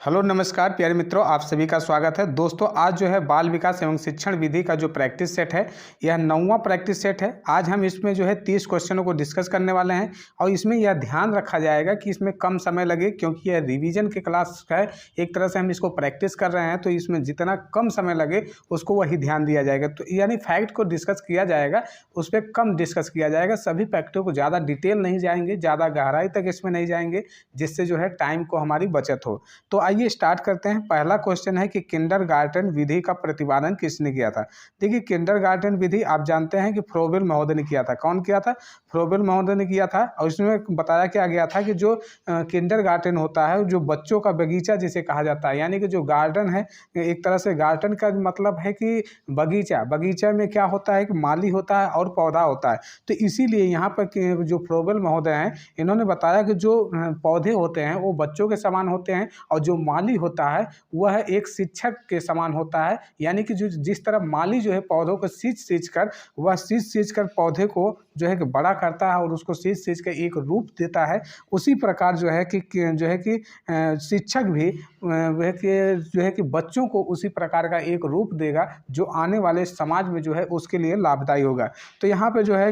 Hello नमस्कार प्यारे मित्रों, आप सभी का स्वागत है। दोस्तों आज जो है बाल विकास एवं शिक्षण विधि का जो प्रैक्टिस सेट है, यह 9वां प्रैक्टिस सेट है। आज हम इसमें जो है 30 क्वेश्चनों को डिस्कस करने वाले हैं और इसमें यह ध्यान रखा जाएगा कि इसमें कम समय लगे, क्योंकि यह रिवीजन की क्लास है। एक तरह से हम इसको प्रैक्टिस कर रहे हैं, तो इसमें जितना कम समय लगे उसको वही ध्यान दिया जाएगा। तो यानी फैक्ट को डिस्कस किया जाएगा, उस पर कम डिस्कस किया जाएगा। सभी फैक्टों को ज़्यादा डिटेल नहीं जाएंगे, ज़्यादा गहराई तक इसमें नहीं जाएंगे, जिससे जो है टाइम को हमारी बचत हो। तो आइए स्टार्ट करते हैं। पहला क्वेश्चन है कि किंडरगार्टन विधि का प्रतिपादन किसने किया था। देखिए, किंडरगार्टन विधि आप जानते हैं कि फ्रोबेल महोदय ने किया था। कौन किया था? फ्रोबेल महोदय ने किया था। और इसमें बताया क्या गया था कि जो किंडरगार्टन होता है, जो बच्चों का बगीचा जिसे कहा जाता है, यानी कि जो गार्डन है, एक तरह से गार्डन का मतलब है कि बगीचा। बगीचा में क्या होता है कि माली होता है और पौधा होता है। तो इसीलिए यहाँ पर जो फ्रोबेल महोदय हैं, इन्होंने बताया कि जो पौधे होते हैं वो बच्चों के समान होते हैं, और जो माली होता है वह एक शिक्षक के समान होता है। यानी कि जो जिस तरह माली जो है पौधों को सींच कर पौधे को जो है कि बड़ा करता है और उसको सींच कर एक रूप देता है, उसी प्रकार जो है कि शिक्षक भी जो है कि बच्चों को उसी प्रकार का एक रूप देगा, जो आने वाले समाज में जो है उसके लिए लाभदायी होगा। तो यहाँ पे जो है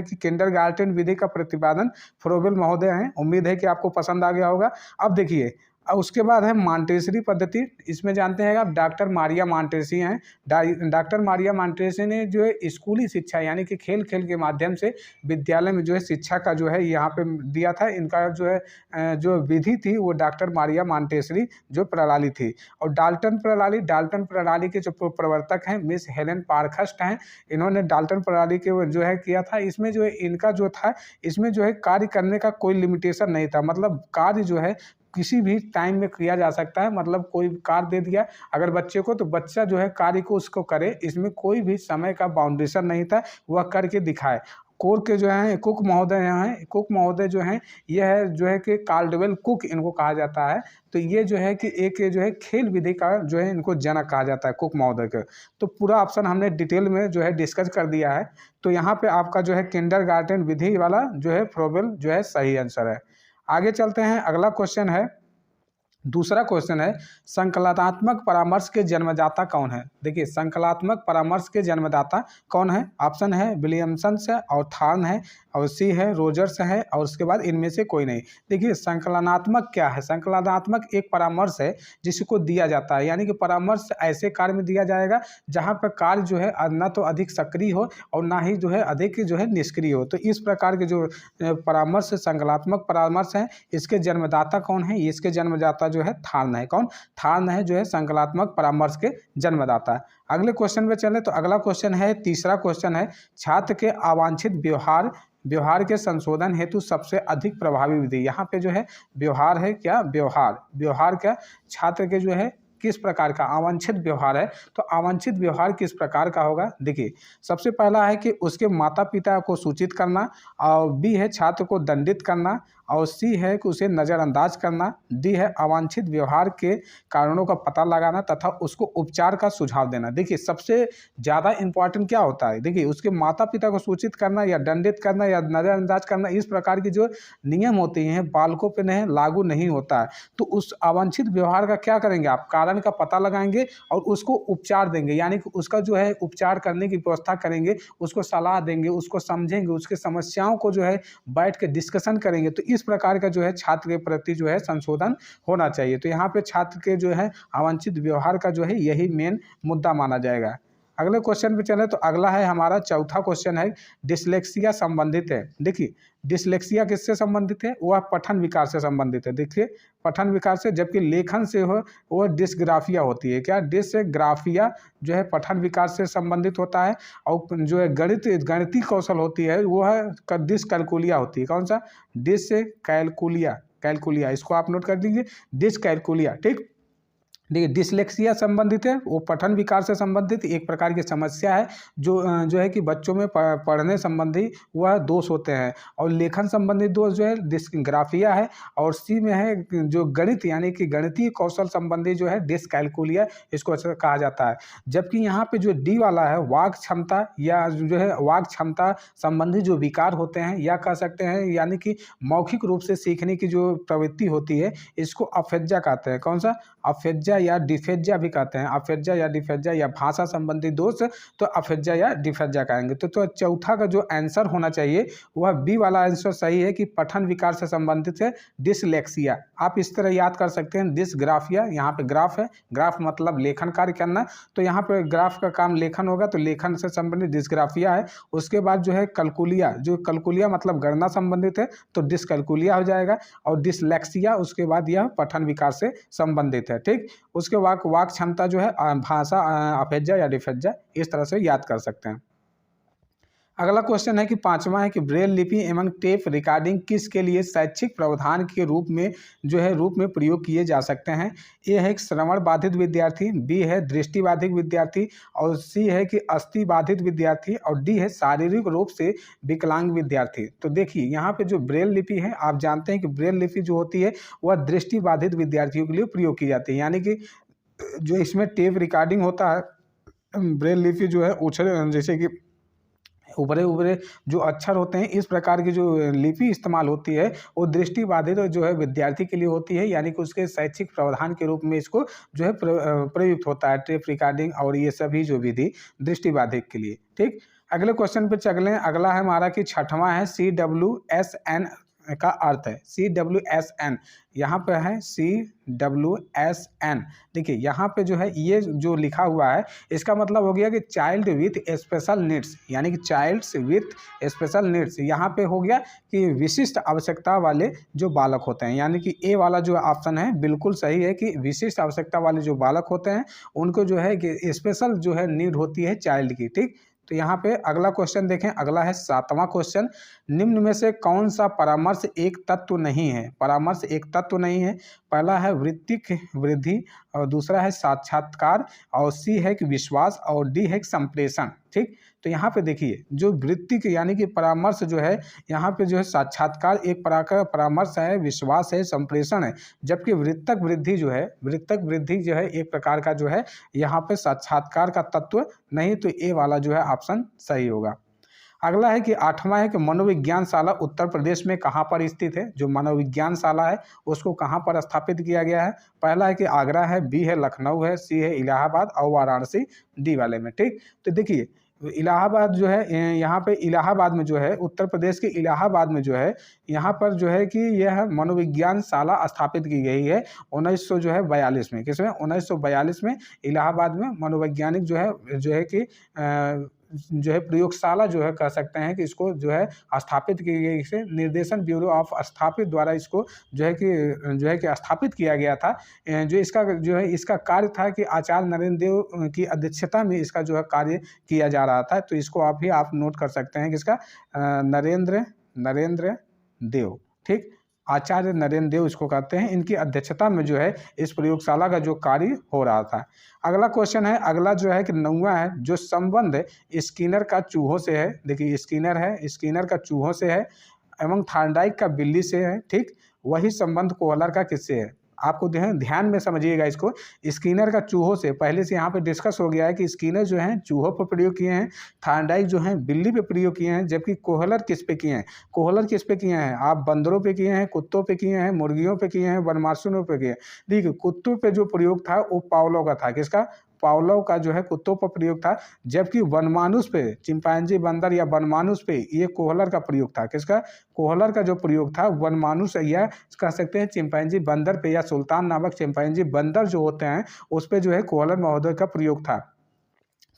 कि किंडरगार्टन विधि का प्रतिपादन फ्रोबेल महोदय हैं। उम्मीद है कि आपको पसंद आ गया होगा। अब देखिए, उसके बाद है मॉन्टेसरी पद्धति। इसमें जानते हैं आप डॉक्टर मारिया मॉन्टेसी हैं। डॉक्टर मारिया मॉन्टेसी ने जो है स्कूली शिक्षा यानी कि खेल खेल के माध्यम से विद्यालय में जो है शिक्षा का जो है यहाँ पे दिया था। इनका जो है जो विधि थी वो डॉक्टर मारिया मॉन्टेसरी जो प्रणाली थी। और डाल्टन प्रणाली के जो प्रवर्तक हैं मिस हेलेन पारखस्ट हैं। इन्होंने डाल्टन प्रणाली के जो है किया था। इसमें जो है इनका जो था, इसमें जो है कार्य करने का कोई लिमिटेशन नहीं था। मतलब कार्य जो है किसी भी टाइम में किया जा सकता है। मतलब कोई कार्य दे दिया अगर बच्चे को, तो बच्चा जो है कार्य को उसको करे। इसमें कोई भी समय का बाउंडेशन नहीं था, वह करके दिखाए। कोर के जो हैं कुक महोदय जो हैं, यह है जो है कि काल्डवेल कुक इनको कहा जाता है। तो ये जो है कि एक जो है खेल विधि का जो है इनको जनक कहा जाता है, कुक महोदय के। तो पूरा ऑप्शन हमने डिटेल में जो है डिस्कस कर दिया है। तो यहाँ पे आपका जो है किंडरगार्टन विधि वाला जो है फ्रोबेल जो है सही आंसर है। आगे चलते हैं। अगला क्वेश्चन है, दूसरा क्वेश्चन है, संकलनात्मक परामर्श के जन्मदाता कौन है। देखिए, संकलनात्मक परामर्श के जन्मदाता कौन है? ऑप्शन है विलियमसन है, और थार्न है, और सी है रोजर्स है, और उसके बाद इनमें से कोई नहीं। देखिए, संकलनात्मक क्या है? संकलनात्मक एक परामर्श है जिसको दिया जाता है, यानी कि परामर्श ऐसे कार्य में दिया जाएगा जहाँ पर कार्य जो है न तो अधिक सक्रिय हो और ना ही जो है अधिक जो है निष्क्रिय हो। तो इस प्रकार के जो परामर्श संकलनात्मक परामर्श है, इसके जन्मदाता कौन है? इसके जन्मदाता जो है थार्न है। कौन? थार्न है जो है संकलनात्मक परामर्श के जन्मदाता। अगले क्वेश्चन में चले तो अगला क्वेश्चन है, तीसरा क्वेश्चन है, छात्र के अवांछित व्यवहार के संशोधन हेतु सबसे अधिक प्रभावी विधि। यहाँ पे जो है व्यवहार है क्या? व्यवहार क्या छात्र के जो है किस प्रकार का अवांछित व्यवहार है। तो अवांछित व्यवहार किस प्रकार का होगा? देखिए, सबसे पहला है कि उसके माता पिता को सूचित करना, और बी है छात्र को दंडित करना, और सी है कि उसे नज़रअंदाज करना, डी है अवांछित व्यवहार के कारणों का पता लगाना तथा उसको उपचार का सुझाव देना। देखिए, सबसे ज़्यादा इंपॉर्टेंट क्या होता है? देखिए, उसके माता पिता को सूचित करना या दंडित करना या नज़रअंदाज करना, इस प्रकार की जो नियम होते हैं बालकों पर नहीं लागू नहीं होता है। तो उस अवांछित व्यवहार का क्या करेंगे आप? कारण का पता लगाएंगे और उसको उपचार देंगे, यानी कि उसका जो है उपचार करने की व्यवस्था करेंगे, उसको सलाह देंगे, उसको समझेंगे, उसके समस्याओं को जो है बैठ के डिस्कशन करेंगे। तो इस प्रकार का जो है छात्र के प्रति जो है संशोधन होना चाहिए। तो यहाँ पे छात्र के जो है अवांछित व्यवहार का जो है यही मेन मुद्दा माना जाएगा। अगले क्वेश्चन पे चले तो अगला है हमारा चौथा क्वेश्चन है, डिसलेक्सिया संबंधित है। देखिए, डिसलेक्सिया किससे संबंधित है? वह पठन विकार से संबंधित है। देखिए, पठन विकार से, जबकि लेखन से हो वह डिसग्राफिया होती है। क्या? डिसग्राफिया जो है पठन विकार से संबंधित होता है। और जो है गणितीय कौशल होती है वो है डिसकैलकुलिया होती है। कौन सा? डिसकैलकुलिया। इसको आप नोट कर लीजिए, डिसकैलकुलिया। ठीक। देखिए डिसलेक्सिया संबंधित है, वो पठन विकार से संबंधित एक प्रकार की समस्या है जो है कि बच्चों में पढ़ने संबंधी वह दोष होते हैं। और लेखन संबंधी दोष जो है डिस्ग्राफिया है। और सी में है जो गणित यानी कि गणितीय कौशल संबंधी जो है डिसकैलकुलिया इसको कहा जाता है। जबकि यहाँ पे जो डी वाला है वाक क्षमता या जो है वाक क्षमता संबंधी जो विकार होते हैं या कह सकते हैं यानी कि मौखिक रूप से सीखने की जो प्रवृत्ति होती है इसको अफेज्जा कहते हैं। कौन सा? अफेज्जा या डिफेज्जा भी कहते हैं। अफेज्जा या डिफेज्जा या भाषा संबंधी दोष तो अफेज्जा या डिफेज्जा कहेंगे। तो चौथा का जो आंसर होना चाहिए वह बी वाला आंसर सही है कि पठन विकार से संबंधित है डिसलेक्सिया। आप इस तरह याद कर सकते हैं डिसग्राफिया, यहाँ पे ग्राफ है, ग्राफ मतलब लेखन कार्य करना, तो यहाँ पे ग्राफ का काम लेखन होगा तो लेखन से संबंधित डिसग्राफिया है। उसके बाद जो है कलकुलिया, जो कलकुलिया मतलब गणना संबंधित है तो डिसकैलकुलिया हो जाएगा। और डिसलेक्सिया उसके बाद यह पठन विकार से संबंधित है। ठीक, उसके वाक क्षमता जो है भाषा अफेज्जा या डिफेज्जा, इस तरह से याद कर सकते हैं। अगला क्वेश्चन है कि पांचवा है कि ब्रेल लिपि एवं टेप रिकॉर्डिंग किसके लिए शैक्षिक प्रावधान के रूप में प्रयोग किए जा सकते हैं? ए है श्रवण बाधित विद्यार्थी, बी है दृष्टि बाधित विद्यार्थी, और सी है कि अस्थि बाधित विद्यार्थी, और डी है शारीरिक रूप से विकलांग विद्यार्थी। तो देखिए यहाँ पे जो ब्रेल लिपि है, आप जानते हैं कि ब्रेल लिपि जो होती है वह दृष्टि बाधित विद्यार्थियों के लिए प्रयोग की जाती है। यानी कि जो इसमें टेप रिकॉर्डिंग होता है, ब्रेल लिपि जो है उछल जैसे कि उभरे उभरे जो अक्षर होते हैं, इस प्रकार की जो लिपि इस्तेमाल होती है वो दृष्टि बाधित जो है विद्यार्थी के लिए होती है। यानी कि उसके शैक्षिक प्रावधान के रूप में इसको जो है प्रयुक्त होता है टेप रिकॉर्डिंग और ये सभी जो विधि दृष्टि बाधित के लिए। ठीक, अगले क्वेश्चन पे चलें। अगला है हमारा कि छठवां है CWSN का अर्थ है। CWSN यहाँ पे है CWSN। देखिए यहाँ पे जो है ये जो लिखा हुआ है इसका मतलब हो गया कि चाइल्ड विथ स्पेशल नीड्स, यानी कि चाइल्ड्स विथ स्पेशल नीड्स। यहाँ पे हो गया कि विशिष्ट आवश्यकता वाले जो बालक होते हैं। यानी कि ए वाला जो ऑप्शन है बिल्कुल सही है कि विशिष्ट आवश्यकता वाले जो बालक होते हैं उनको जो है कि स्पेशल जो है नीड होती है चाइल्ड की। ठीक, तो यहाँ पे अगला क्वेश्चन देखें। अगला है सातवां क्वेश्चन, निम्न में से कौन सा परामर्श एक तत्व नहीं है? परामर्श एक तत्व नहीं है। पहला है वृत्तिक वृद्धि, और दूसरा है साक्षात्कार, और सी है कि विश्वास, और डी है कि संप्रेषण। ठीक, तो यहाँ पे देखिए जो वृत्तिक यानी कि परामर्श जो है, यहाँ पे जो है साक्षात्कार एक प्रकार का परामर्श है, विश्वास है, संप्रेषण है। जबकि वृत्तक वृद्धि जो है एक प्रकार का जो है यहाँ पे साक्षात्कार का तत्व नहीं। तो ए वाला जो है ऑप्शन सही होगा। अगला है कि आठवां है कि मनोविज्ञानशाला उत्तर प्रदेश में कहाँ पर स्थित है? जो मनोविज्ञानशाला है उसको कहाँ पर स्थापित किया गया है? पहला है कि आगरा है, बी है लखनऊ है, सी है इलाहाबाद, और वाराणसी डी वाले में। ठीक, तो देखिए इलाहाबाद जो है, यहाँ पे इलाहाबाद में जो है उत्तर प्रदेश के इलाहाबाद में जो है यहाँ पर जो है कि यह मनोविज्ञानशाला स्थापित की गई है 1942 में। किसमें? 1942 में इलाहाबाद में मनोवैज्ञानिक जो है कि जो है प्रयोगशाला जो है कह सकते हैं कि इसको जो है स्थापित की गई। इसे निर्देशन ब्यूरो ऑफ स्थापित द्वारा इसको जो है कि स्थापित किया गया था। जो इसका कार्य था कि आचार्य नरेंद्र देव की अध्यक्षता में इसका जो है कार्य किया जा रहा था। तो इसको आप नोट कर सकते हैं कि इसका नरेंद्र देव। ठीक, आचार्य नरेंद्र देव इसको कहते हैं। इनकी अध्यक्षता में जो है इस प्रयोगशाला का जो कार्य हो रहा था। अगला क्वेश्चन है, अगला जो है कि 9वां है, जो संबंध स्किनर का चूहों से है। देखिए स्किनर का चूहों से है एवं थार्नडाइक का बिल्ली से है। ठीक, वही संबंध कोहलर का किससे है? आपको ध्यान में समझिएगा इसको। स्किनर का चूहों से पहले से यहाँ पे डिस्कस हो गया है कि स्किनर जो हैं चूहों पर प्रयोग किए हैं, थार्नडाइक जो हैं बिल्ली पे प्रयोग किए हैं, जबकि कोहलर किस पे किए हैं? कोहलर किस पे किए हैं? आप बंदरों पे किए हैं, कुत्तों पे किए हैं, मुर्गियों पे किए हैं, बनमासूनों पे किए हैं। देखिए कुत्तों पे जो प्रयोग था वो पावलो का था। किसका? पावलो का जो है कुत्तों पर प्रयोग था। जबकि वनमानुष पे, चिंपैंजी बंदर या वनमानुष पे ये कोहलर का प्रयोग था। किसका? कोहलर का जो प्रयोग था वनमानुष या कह सकते हैं चिंपैंजी बंदर पे, या सुल्तान नामक चिंपैंजी बंदर जो होते हैं उस पे जो है कोहलर महोदय का प्रयोग था।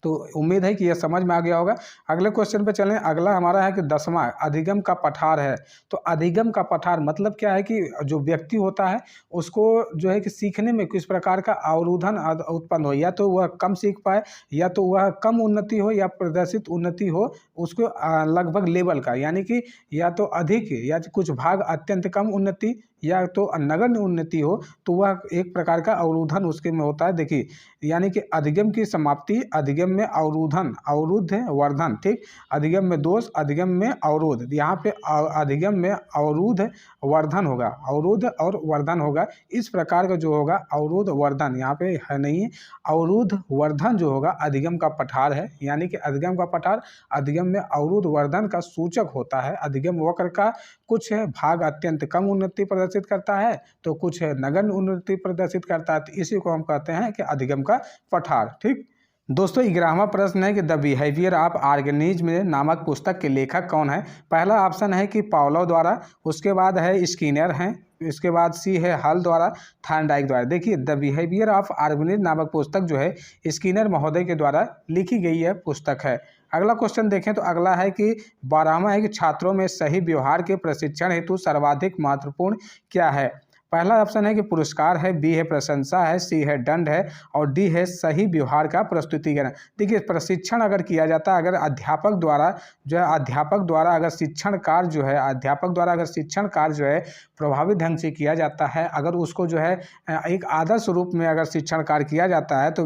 तो उम्मीद है कि यह समझ में आ गया होगा। अगले क्वेश्चन पे चलें। अगला हमारा है कि 10वां अधिगम का पठार है। तो अधिगम का पठार मतलब क्या है कि जो व्यक्ति होता है उसको जो है कि सीखने में किस प्रकार का अवरोधन उत्पन्न हो, या तो वह कम सीख पाए, या तो वह कम उन्नति हो, या प्रदर्शित उन्नति हो उसको लगभग लेवल का, यानी कि या तो अधिक या कुछ भाग अत्यंत कम उन्नति, या तो नगण्य उन्नति हो तो वह एक प्रकार का अवरोधन उसके में होता है। देखिए यानी कि अधिगम की समाप्ति, अधिगम में अवरोधन, अवरुद्ध है वर्धन, ठीक। अधिगम में दोष, अधिगम में अवरोध, यहाँ पे अधिगम में अवरोध वर्धन होगा, अवरोध और वर्धन होगा। इस प्रकार का जो होगा अवरोध वर्धन यहाँ पे है नहीं, अवरोध वर्धन जो होगा अधिगम का पठार है। यानी कि अधिगम का पठार अधिगम में अवरोध वर्धन का सूचक होता है। अधिगम वक्र का कुछ भाग अत्यंत कम उन्नति प्रदर्शित करता है तो कुछ नगण्य उन्नति प्रदर्शित करता है, तो इसी को हम कहते हैं कि अधिगम का पठार, ठीक। दोस्तों 11वां प्रश्न है कि द बिहेवियर ऑफ ऑर्गेनिज्म नामक पुस्तक के लेखक कौन है। पहला ऑप्शन है कि पावलोव द्वारा, उसके बाद है स्किनर हैं, इसके बाद सी है हल द्वारा, थॉर्नडाइक द्वारा। देखिए द बिहेवियर ऑफ ऑर्गेनिज्म नामक पुस्तक जो है स्किनर महोदय के द्वारा लिखी गई है पुस्तक है। अगला क्वेश्चन देखें तो अगला है कि 12वां है कि छात्रों में सही व्यवहार के प्रशिक्षण हेतु सर्वाधिक महत्वपूर्ण क्या है। पहला ऑप्शन है कि पुरस्कार है, बी है प्रशंसा है, सी है दंड है और डी है सही व्यवहार का प्रस्तुतिकरण। देखिए प्रशिक्षण अगर किया जाता है, अगर अध्यापक द्वारा जो है, अध्यापक द्वारा अगर शिक्षण कार्य जो है, अध्यापक द्वारा अगर शिक्षण कार्य जो है प्रभावित ढंग से किया जाता है, अगर उसको जो है एक आदर्श रूप में अगर शिक्षण कार्य किया जाता है तो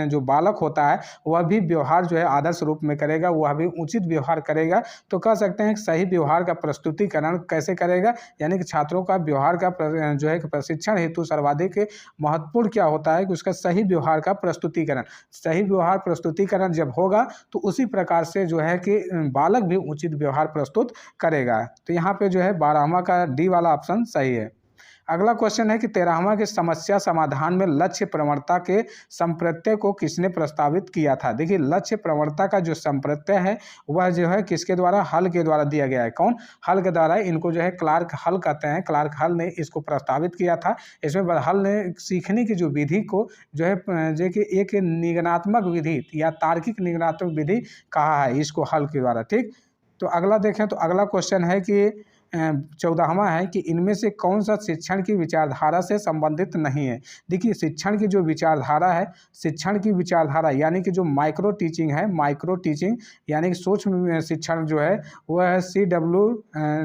जो बालक होता है वह भी व्यवहार जो है आदर्श रूप में करेगा, वह भी उचित व्यवहार करेगा। तो कह सकते हैं कि सही व्यवहार का प्रस्तुतिकरण कैसे करेगा, यानी कि छात्रों का व्यवहार का जो है प्रशिक्षण हेतु सर्वाधिक महत्वपूर्ण क्या होता है कि उसका सही व्यवहार का प्रस्तुतिकरण। सही व्यवहार प्रस्तुतिकरण जब होगा तो उसी प्रकार से जो है कि बालक भी उचित व्यवहार प्रस्तुत करेगा। तो यहाँ पे जो है 12वां का डी वाला ऑप्शन सही है। अगला क्वेश्चन है कि 13वां के समस्या समाधान में लक्ष्य प्रवणता के संप्रत्यय को किसने प्रस्तावित किया था। देखिए लक्ष्य प्रवणता का जो संप्रत्यय है वह जो है किसके द्वारा, हल के द्वारा दिया गया है। कौन, हल के द्वारा। इनको जो है क्लार्क हल कहते हैं, क्लार्क हल ने इसको प्रस्तावित किया था। इसमें हल ने सीखने की जो विधि को जो है जो कि एक निगमनात्मक विधि या तार्किक निगमनात्मक विधि कहा है इसको हल के द्वारा, ठीक। तो अगला देखें तो अगला क्वेश्चन है कि 14वां है कि इनमें से कौन सा शिक्षण की विचारधारा से संबंधित नहीं है। देखिए शिक्षण की जो विचारधारा है, शिक्षण की विचारधारा यानी कि जो माइक्रो टीचिंग है, माइक्रो टीचिंग यानी कि सूक्ष्म शिक्षण जो है वह है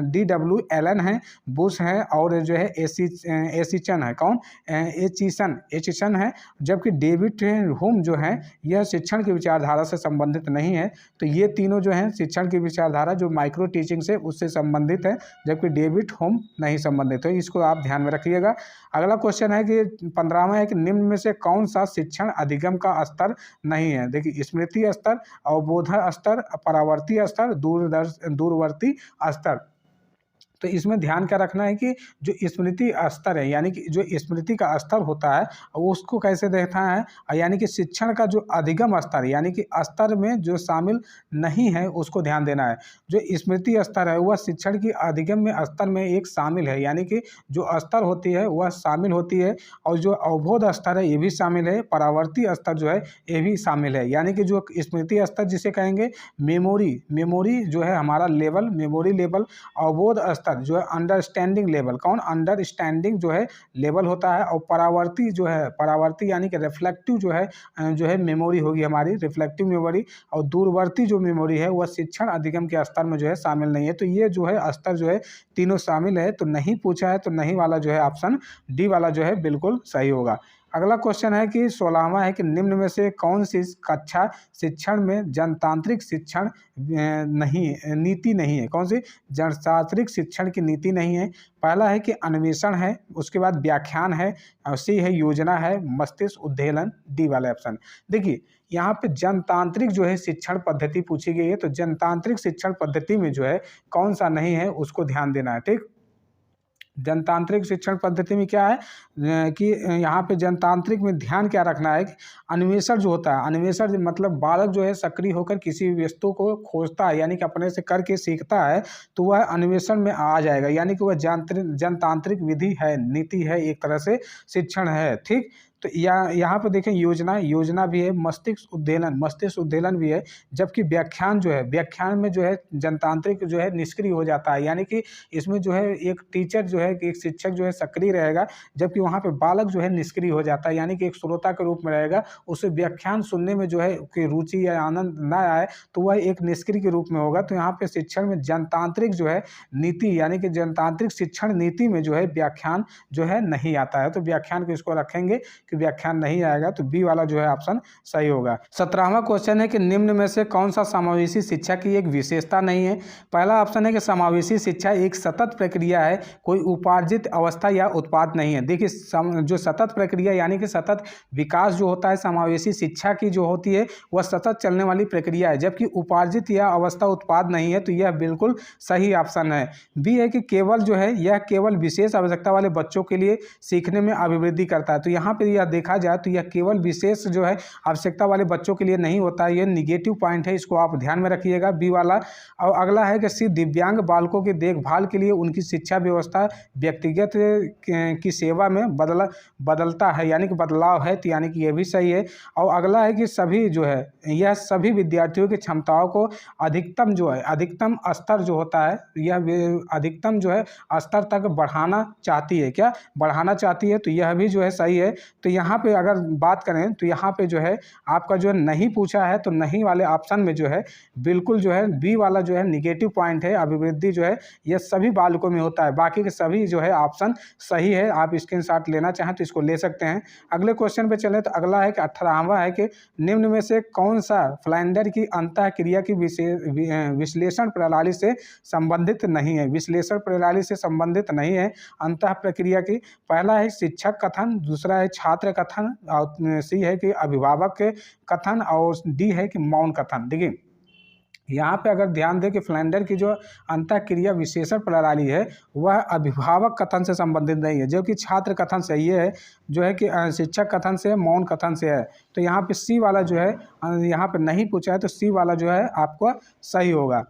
DW एलन है, बुश है और जो है एचिसन है। कौन, एचिसन है। जबकि डेविड ह्यूम जो है यह शिक्षण की विचारधारा से संबंधित नहीं है। तो ये तीनों जो हैं शिक्षण की विचारधारा जो माइक्रो टीचिंग से उससे संबंधित है, जबकि डेविड ह्यूम नहीं संबंधित है। इसको आप ध्यान में रखिएगा। अगला क्वेश्चन है कि 15वां है कि निम्न में से कौन सा शिक्षण अधिगम का स्तर नहीं है। देखिए स्मृति स्तर, अवबोध स्तर, परावर्ती स्तर, दूरवर्ती स्तर। तो इसमें ध्यान क्या रखना है कि जो स्मृति स्तर है यानी कि जो स्मृति का स्तर होता है वो उसको कैसे देखना है, यानी कि शिक्षण का जो अधिगम स्तर यानी कि स्तर में जो शामिल नहीं है उसको ध्यान देना है। जो स्मृति स्तर है वह शिक्षण की अधिगम में स्तर में एक शामिल है, यानी कि जो स्तर होती है वह शामिल होती है। और जो अवबोध स्तर है ये भी शामिल है, परावर्ती स्तर जो है ये भी शामिल है। यानी कि जो स्मृति स्तर जिसे कहेंगे मेमोरी जो है हमारा लेवल, मेमोरी लेवल, अवबोध स्तर जो है अंडरस्टैंडिंग लेवल। कौन, अंडरस्टैंडिंग जो है लेवल होता है। और परावर्ती जो है, परावर्ती यानी कि रिफ्लेक्टिव जो है मेमोरी होगी हमारी, रिफ्लेक्टिव मेमोरी। और दूरवर्ती जो मेमोरी है वह शिक्षण अधिगम के स्तर में जो है शामिल नहीं है। तो ये जो है स्तर जो है तीनों शामिल है। तो नहीं पूछा है तो नहीं वाला जो है ऑप्शन डी वाला जो है बिल्कुल सही होगा। अगला क्वेश्चन है कि 16वां है कि निम्न में से कौन सी कक्षा शिक्षण में जनतांत्रिक शिक्षण नीति नहीं है। कौन सी जनतांत्रिक शिक्षण की नीति नहीं है। पहला है कि अन्वेषण है, उसके बाद व्याख्यान है, सी है योजना है, मस्तिष्क उद्वेलन, डी वाला ऑप्शन। देखिए यहाँ पे जनतांत्रिक जो है शिक्षण पद्धति पूछी गई है, तो जनतांत्रिक शिक्षण पद्धति में जो है कौन सा नहीं है उसको ध्यान देना है, ठीक। जनतांत्रिक शिक्षण पद्धति में क्या है कि यहाँ पे जनतांत्रिक में ध्यान क्या रखना है कि अन्वेषण जो होता है, अन्वेषण मतलब बालक जो है सक्रिय होकर किसी वस्तु को खोजता है यानी कि अपने से करके सीखता है, तो वह अन्वेषण में आ जाएगा। यानी कि वह जनतांत्रिक विधि है, नीति है, एक तरह से शिक्षण है, ठीक। तो यहाँ पर देखें योजना भी है, मस्तिष्क उद्वेलन भी है, जबकि व्याख्यान जो है, व्याख्यान में जो है जनतांत्रिक जो है निष्क्रिय हो जाता है, यानी कि इसमें जो है एक टीचर जो है, एक शिक्षक जो है सक्रिय रहेगा, जबकि वहाँ पे बालक जो है निष्क्रिय हो जाता है, यानी कि एक श्रोता के रूप में रहेगा। उसे व्याख्यान सुनने में जो है कि रुचि या आनंद ना आए तो वह एक निष्क्रिय के रूप में होगा। तो यहाँ पे शिक्षण में जनतांत्रिक जो है नीति, यानी कि जनतांत्रिक शिक्षण नीति में जो है व्याख्यान जो है नहीं आता है। तो व्याख्यान को इसको रखेंगे कि व्याख्यान नहीं आएगा, तो बी वाला जो है ऑप्शन सही होगा। 17वां क्वेश्चन है कि निम्न में से कौन सा समावेशी शिक्षा की एक विशेषता नहीं है। पहला ऑप्शन है कि समावेशी शिक्षा एक सतत प्रक्रिया है, कोई उपार्जित अवस्था या उत्पाद नहीं है। देखिए जो सतत प्रक्रिया यानी कि सतत विकास जो होता है समावेशी शिक्षा की जो होती है वह सतत चलने वाली प्रक्रिया है, जबकि उपार्जित या अवस्था उत्पाद नहीं है। तो यह बिल्कुल सही ऑप्शन है। बी है कि केवल जो है यह केवल विशेष आवश्यकता वाले बच्चों के लिए सीखने में अभिवृद्धि करता है। तो यहाँ पर यह देखा जाए तो यह केवल विशेष जो है आवश्यकता वाले बच्चों के लिए नहीं होता है, यह निगेटिव पॉइंट है, इसको आप ध्यान में रखिएगा, बी वाला। और अगला है कि सिर्फ दिव्यांग बालकों की देखभाल के लिए उनकी शिक्षा व्यवस्था व्यक्तिगत की सेवा में बदलता है, यानी कि बदलाव है, तो यानी कि यह भी सही है। और अगला है कि सभी जो है यह सभी विद्यार्थियों की क्षमताओं को अधिकतम जो है अधिकतम स्तर जो होता है यह अधिकतम जो है स्तर तक बढ़ाना चाहती है, क्या बढ़ाना चाहती है, तो यह भी जो है सही है। तो यहाँ पे अगर बात करें तो यहाँ पे जो है आपका जो है नहीं पूछा है, तो नहीं वाले ऑप्शन में जो है बिल्कुल जो है बी वाला जो है निगेटिव पॉइंट है, अभिवृद्धि जो है यह सभी बालकों में होता है, बाकी के सभी जो है ऑप्शन सही है। आप स्क्रीनशॉट लेना चाहें तो इसको ले सकते हैं। अगले क्वेश्चन पे चलें तो अगला है कि 18वां है कि निम्न में से कौन सा फ्लाइंडर की अंतःक्रिया की विश्लेषण प्रणाली से संबंधित नहीं है। विश्लेषण प्रणाली से संबंधित नहीं है अंतः प्रक्रिया की। पहला है शिक्षक कथन, दूसरा है छात्र कथन, और सी है कि अभिभावक के कथन, और डी है कि मौन कथन। देखिए यहाँ पे अगर ध्यान दें कि फ्लाइंडर की जो अंतःक्रिया विश्लेषण प्रणाली है वह अभिभावक कथन से संबंधित नहीं है, जो कि छात्र कथन से ये है जो है कि शिक्षक कथन से, मौन कथन से है। तो यहाँ पे सी वाला जो है यहाँ पे नहीं पूछा है, तो सी वाला जो है आपको सही होगा।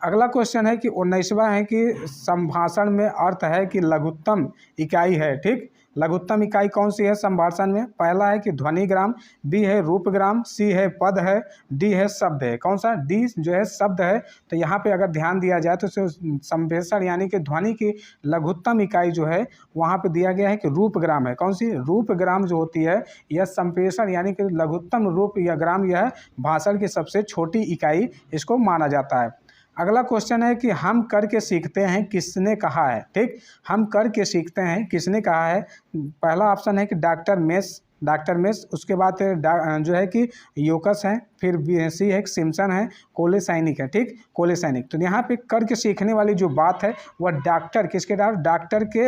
अगला क्वेश्चन है कि 19वां है कि संभाषण में अर्थ है कि लघुत्तम इकाई है, ठीक। लघुत्तम इकाई कौन सी है संभाषण में? पहला है कि ध्वनिग्राम, बी है रूपग्राम, सी है पद है, डी है शब्द है। कौन सा? डी जो है शब्द है। तो यहाँ पे अगर ध्यान दिया जाए तो संप्रेषण यानी कि ध्वनि की लघुत्तम इकाई जो है वहाँ पे दिया गया है कि रूपग्राम है। कौन सी? रूपग्राम जो होती है यह संप्रेषण यानी कि लघुत्तम रूप या ग्राम, यह भाषण की सबसे छोटी इकाई इसको माना जाता है। अगला क्वेश्चन है कि हम करके सीखते हैं किसने कहा है, ठीक। हम करके सीखते हैं किसने कहा है? पहला ऑप्शन है कि डॉक्टर मेस, उसके बाद जो है कि योकस है, फिर सी है सिम्पसन है, कोले सैनिक है, ठीक, कोले सैनिक। तो यहाँ पे करके सीखने वाली जो बात है वह डॉक्टर किसके द्वारा?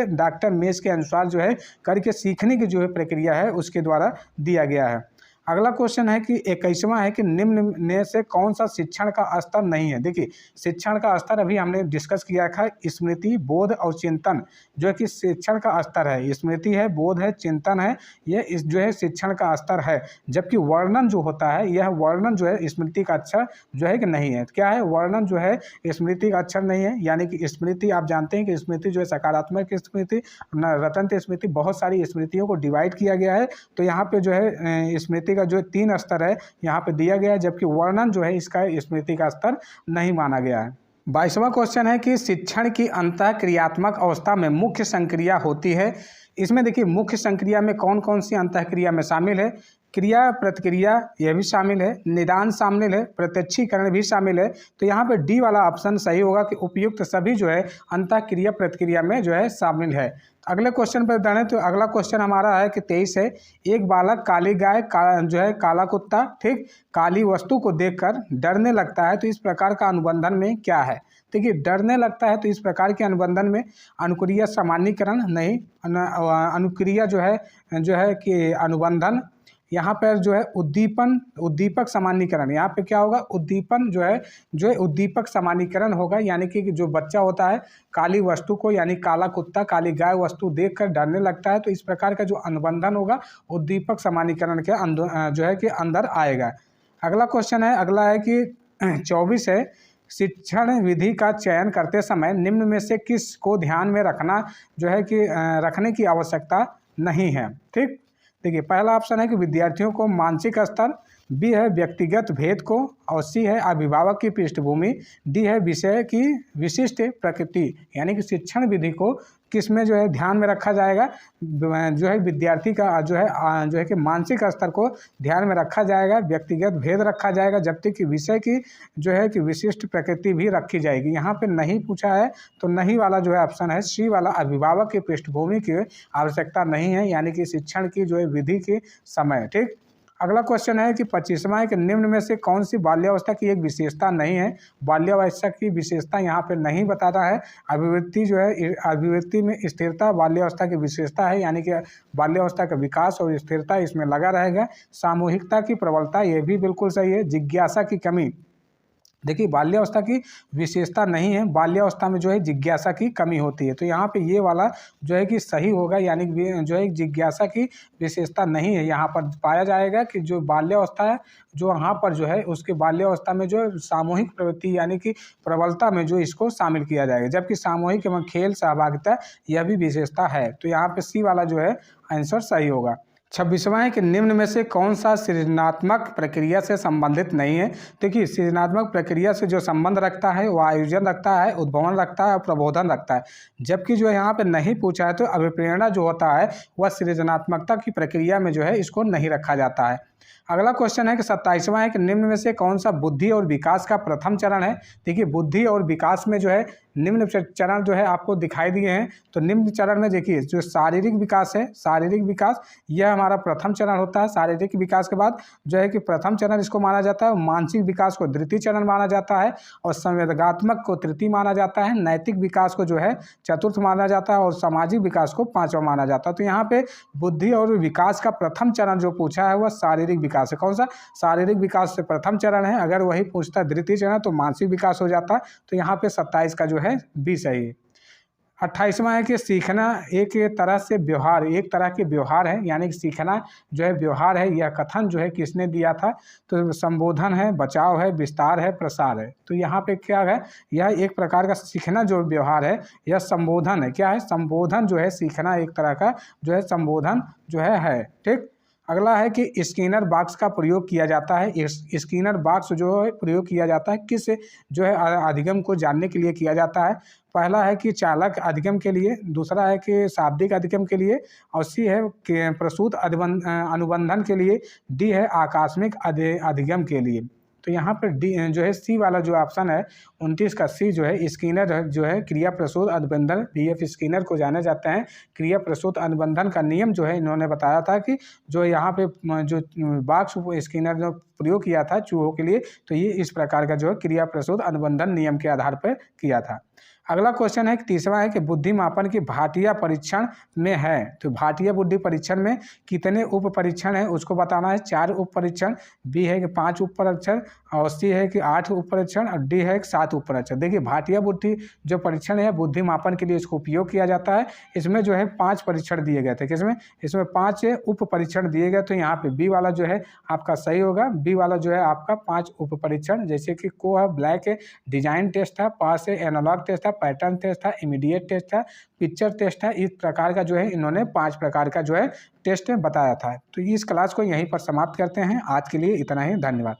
डॉक्टर मेस के अनुसार जो है करके सीखने की जो है प्रक्रिया है उसके द्वारा दिया गया है। अगला क्वेश्चन है कि 21वां है कि निम्न में से कौन सा शिक्षण का स्तर नहीं है। देखिए शिक्षण का स्तर अभी हमने डिस्कस किया था, स्मृति, बोध और चिंतन जो है कि शिक्षण का स्तर है। स्मृति है, बोध है, चिंतन है, ये इस जो है शिक्षण का स्तर है। जबकि वर्णन जो होता है यह वर्णन जो है स्मृति का अक्षर जो है कि नहीं है। क्या है? वर्णन जो है स्मृति का अक्षर नहीं है। यानी कि स्मृति आप जानते हैं कि स्मृति जो है सकारात्मक स्मृति, रटंत स्मृति, बहुत सारी स्मृतियों को डिवाइड किया गया है। तो यहाँ पे जो है स्मृति का जो 3 स्तर है यहाँ पे दिया गया है, जबकि वर्णन जो है इसका स्मृति का स्तर नहीं माना गया है। 22वां क्वेश्चन है कि शिक्षण की अंतःक्रियात्मक अवस्था में मुख्य संक्रिया होती है। इसमें देखिए मुख्य संक्रिया में कौन कौन सी अंतःक्रिया में शामिल है? क्रिया प्रतिक्रिया यह भी शामिल है, निदान शामिल है, प्रत्यक्षीकरण भी शामिल है। तो यहाँ पे डी वाला ऑप्शन सही होगा कि उपयुक्त सभी जो है अंतःक्रिया प्रतिक्रिया में जो है शामिल है। अगले क्वेश्चन पर जाने तो अगला क्वेश्चन हमारा है कि 23 है, एक बालक काली गाय जो है काला कुत्ता, ठीक, काली वस्तु को देखकर डरने लगता है, तो इस प्रकार का अनुबंधन में क्या है? देखिए डरने लगता है तो इस प्रकार के अनुबंधन में अनुक्रिया सामान्यीकरण नहीं, अनुक्रिया जो है कि अनुबंधन, यहाँ पर जो है उद्दीपक सामान्यीकरण। यहाँ पे क्या होगा? उद्दीपन जो है उद्दीपक सामान्यीकरण होगा। यानी कि जो बच्चा होता है काली वस्तु को यानी काला कुत्ता काली गाय वस्तु देखकर डरने लगता है, तो इस प्रकार का जो अनुबंधन होगा उद्दीपक सामान्यीकरण के जो है कि अंदर आएगा। अगला क्वेश्चन है, अगला है कि 24 है, शिक्षण विधि का चयन करते समय निम्न में से किस को ध्यान में रखना जो है कि रखने की आवश्यकता नहीं है, ठीक। देखिए पहला ऑप्शन है कि विद्यार्थियों को मानसिक स्तर, बी है व्यक्तिगत भेद को, और सी है अभिभावक की पृष्ठभूमि, डी है विषय की विशिष्ट प्रकृति। यानी कि शिक्षण विधि को किस में जो है ध्यान में रखा जाएगा, जो है विद्यार्थी का जो है कि मानसिक स्तर को ध्यान में रखा जाएगा, व्यक्तिगत भेद रखा जाएगा, जबकि कि विषय की जो है कि विशिष्ट प्रकृति भी रखी जाएगी। यहाँ पे नहीं पूछा है तो नहीं वाला जो है ऑप्शन है सी वाला, अभिभावक की पृष्ठभूमि की आवश्यकता नहीं है, यानी कि शिक्षण की जो है विधि के समय। ठीक, अगला क्वेश्चन है कि 25वां है कि निम्न में से कौन सी बाल्यावस्था की एक विशेषता नहीं है। बाल्यावस्था की विशेषता यहाँ पे नहीं बताता है। अभिव्यक्ति जो है, अभिव्यक्ति में स्थिरता बाल्यावस्था की विशेषता है, यानी कि बाल्यावस्था का विकास और स्थिरता इसमें लगा रहेगा। सामूहिकता की प्रबलता, ये भी बिल्कुल सही है। जिज्ञासा की कमी, देखिए बाल्यावस्था की विशेषता नहीं है, बाल्यावस्था में जो है जिज्ञासा की कमी होती है, तो यहाँ पे ये वाला जो है कि सही होगा, यानी कि जो है जिज्ञासा की विशेषता नहीं है। यहाँ पर पाया जाएगा कि जो बाल्यावस्था है, जो यहाँ पर जो है उसके बाल्यावस्था में जो सामूहिक प्रवृत्ति यानी कि प्रबलता में जो इसको शामिल किया जाएगा, जबकि सामूहिक एवं खेल सहभागिता यह भी विशेषता है। तो यहाँ पे सी वाला जो है आंसर सही होगा। 26वां है कि निम्न में से कौन सा सृजनात्मक प्रक्रिया से संबंधित नहीं है। देखिए सृजनात्मक प्रक्रिया से जो संबंध रखता है वो आयोजन रखता है, उद्भावन रखता है और प्रबोधन रखता है, जबकि जो यहाँ पे नहीं पूछा है तो अभिप्रेरणा जो होता है वह सृजनात्मकता की प्रक्रिया में जो है इसको नहीं रखा जाता है। अगला क्वेश्चन है कि 27वां है कि निम्न में से कौन सा बुद्धि और विकास का प्रथम चरण है। देखिए बुद्धि और विकास में जो है निम्न चरण जो है आपको दिखाई दिए हैं, तो निम्न चरण में देखिए जो शारीरिक विकास है, शारीरिक विकास यह हमारा प्रथम चरण होता है। शारीरिक विकास के बाद जो है कि प्रथम चरण इसको माना जाता है, मानसिक विकास को द्वितीय चरण माना जाता है, और संवेदनात्मक को तृतीय माना जाता है, नैतिक विकास को जो है चतुर्थ माना जाता है, और सामाजिक विकास को पांचवा माना जाता है। तो यहाँ पे बुद्धि और विकास का प्रथम चरण जो पूछा है वह शारीरिक विकास है। कौन सा? शारीरिक विकास से प्रथम चरण है। अगर वही पूछता है द्वितीय चरण तो मानसिक विकास हो जाता है। तो यहाँ पे 27 का जो है बी सही है। 28वां है कि सीखना एक तरह से व्यवहार, एक तरह के व्यवहार है, यानी कि सीखना जो है व्यवहार है। यह कथन जो है किसने दिया था? तो संबोधन है, बचाव है, विस्तार है, प्रसार है। तो यहाँ पे क्या है, यह एक प्रकार का सीखना जो व्यवहार है यह संबोधन है। क्या है? संबोधन जो है, सीखना एक तरह का जो है संबोधन जो है। ठीक, अगला है कि स्किनर बॉक्स का प्रयोग किया जाता है। स्किनर बॉक्स जो है प्रयोग किया जाता है किस जो है अधिगम को जानने के लिए किया जाता है। पहला है कि चालक अधिगम के लिए, दूसरा है कि शाब्दिक अधिगम के लिए, और सी है कि प्रसूत अनुबंधन के लिए, डी है आकस्मिक अधिगम के लिए। तो यहाँ पर डी जो है सी वाला जो ऑप्शन है 29 का सी जो है स्किनर जो है क्रिया प्रसूत अनुबंधन, बीएफ स्किनर को जाने जाते हैं। क्रिया प्रसूत अनुबंधन का नियम जो है इन्होंने बताया था कि जो यहाँ पे जो बॉक्स स्किनर जो प्रयोग किया था चूहों के लिए, तो ये इस प्रकार का जो है क्रिया प्रसूत अनुबंधन नियम के आधार पर किया था। अगला क्वेश्चन है कि तीसरा है कि बुद्धि मापन की भाटिया परीक्षण में है। तो भाटिया बुद्धि परीक्षण में कितने उप परीक्षण है उसको बताना है। 4 उप परीक्षण, बी है कि 5 उप परीक्षण, और सी है कि 8 उप परीक्षण, और डी है कि 7 उप परीक्षण। देखिए भाटिया बुद्धि जो परीक्षण है बुद्धि मापन के लिए इसको उपयोग किया जाता है। इसमें जो है 5 परीक्षण दिए गए थे। किसमें? इसमें 5 उप परीक्षण दिए गए। तो यहाँ पे बी वाला जो है आपका सही होगा। बी वाला जो है आपका 5 उप परीक्षण, जैसे कि को है, ब्लैक है, डिजाइन टेस्ट था, पास है, एनालॉग टेस्ट था, पैटर्न टेस्ट था, इमीडिएट टेस्ट था, पिक्चर टेस्ट है। इस प्रकार का जो है इन्होंने 5 प्रकार का जो है टेस्ट बताया था। तो इस क्लास को यहीं पर समाप्त करते हैं। आज के लिए इतना ही, धन्यवाद।